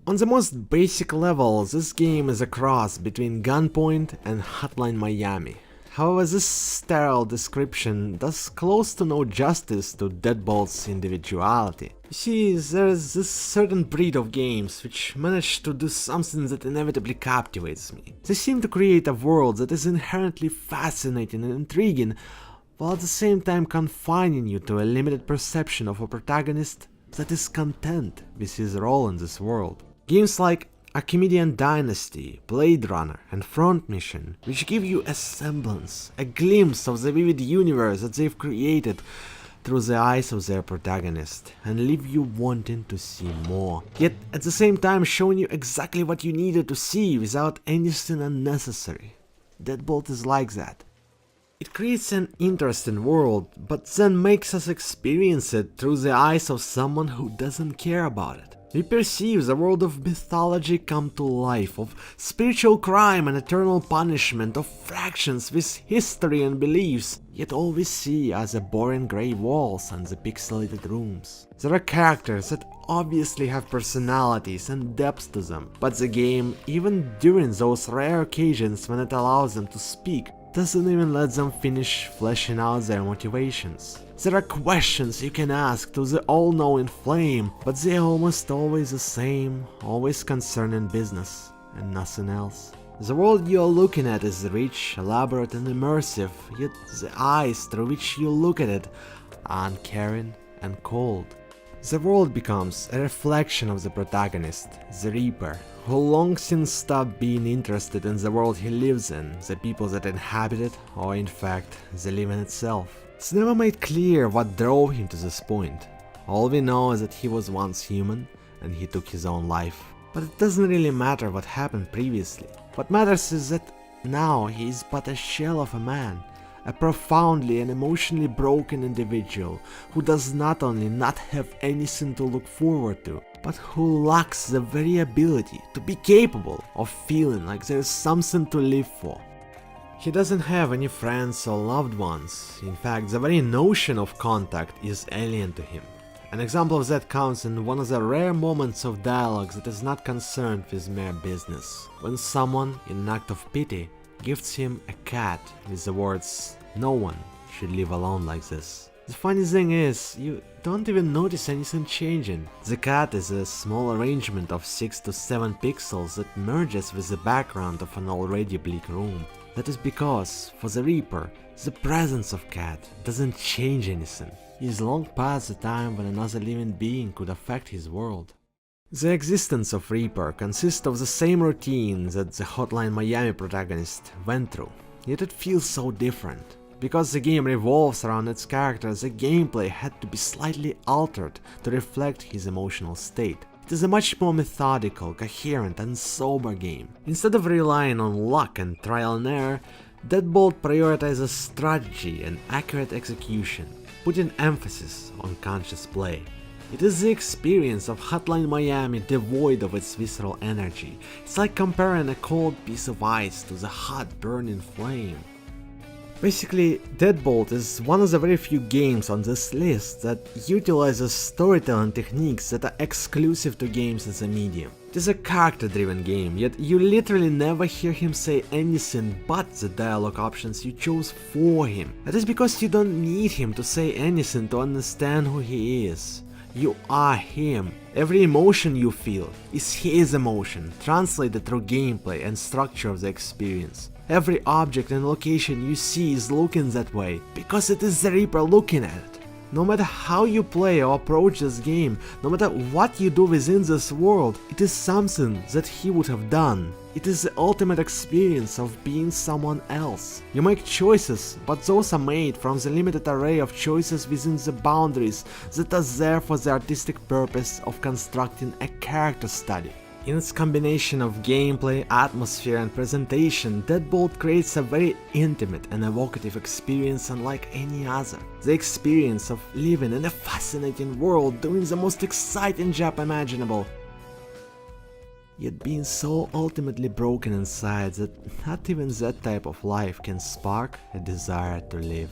On the most basic level, this game is a cross between Gunpoint and Hotline Miami. However, this sterile description does close to no justice to Deadbolt's individuality. You see, there is this certain breed of games which manage to do something that inevitably captivates me. They seem to create a world that is inherently fascinating and intriguing, while at the same time confining you to a limited perception of a protagonist that is content with his role in this world. Games like Archimedean Dynasty, Blade Runner and Front Mission, which give you a semblance, a glimpse of the vivid universe that they've created through the eyes of their protagonist, and leave you wanting to see more, yet at the same time showing you exactly what you needed to see without anything unnecessary. Deadbolt is like that. It creates an interesting world, but then makes us experience it through the eyes of someone who doesn't care about it. We perceive the world of mythology come to life, of spiritual crime and eternal punishment, of fractions with history and beliefs, yet all we see are the boring grey walls and the pixelated rooms. There are characters that obviously have personalities and depth to them, but the game, even during those rare occasions when it allows them to speak, doesn't even let them finish fleshing out their motivations. There are questions you can ask to the all-knowing flame, but they're almost always the same, always concerning business and nothing else. The world you're looking at is rich, elaborate and immersive, yet the eyes through which you look at it are uncaring and cold. The world becomes a reflection of the protagonist, the Reaper, who long since stopped being interested in the world he lives in, the people that inhabit it, or in fact, the living itself. It's never made clear what drove him to this point. All we know is that he was once human, and he took his own life. But it doesn't really matter what happened previously. What matters is that now he is but a shell of a man, a profoundly and emotionally broken individual who does not only not have anything to look forward to, but who lacks the very ability to be capable of feeling like there is something to live for. He doesn't have any friends or loved ones. In fact, the very notion of contact is alien to him. An example of that comes in one of the rare moments of dialogue that is not concerned with mere business, when someone, in an act of pity, gifts him a cat with the words, "No one should live alone like this." The funny thing is, you don't even notice anything changing. The cat is a small arrangement of 6 to 7 pixels that merges with the background of an already bleak room. That is because, for the Reaper, the presence of cat doesn't change anything. He is long past the time when another living being could affect his world. The existence of Reaper consists of the same routine that the Hotline Miami protagonist went through, yet it feels so different. Because the game revolves around its character, the gameplay had to be slightly altered to reflect his emotional state. It is a much more methodical, coherent and sober game. Instead of relying on luck and trial and error, Deadbolt prioritizes strategy and accurate execution, putting emphasis on conscious play. It is the experience of Hotline Miami devoid of its visceral energy. It's like comparing a cold piece of ice to the hot burning flame. Basically, Deadbolt is one of the very few games on this list that utilizes storytelling techniques that are exclusive to games as a medium. It is a character-driven game, yet you literally never hear him say anything but the dialogue options you chose for him. That is because you don't need him to say anything to understand who he is. You are him. Every emotion you feel is his emotion, translated through gameplay and structure of the experience. Every object and location you see is looking that way, because it is the Reaper looking at it. No matter how you play or approach this game, no matter what you do within this world, it is something that he would have done. It is the ultimate experience of being someone else. You make choices, but those are made from the limited array of choices within the boundaries that are there for the artistic purpose of constructing a character study. In its combination of gameplay, atmosphere and presentation, Deadbolt creates a very intimate and evocative experience unlike any other. The experience of living in a fascinating world doing the most exciting job imaginable, yet being so ultimately broken inside that not even that type of life can spark a desire to live.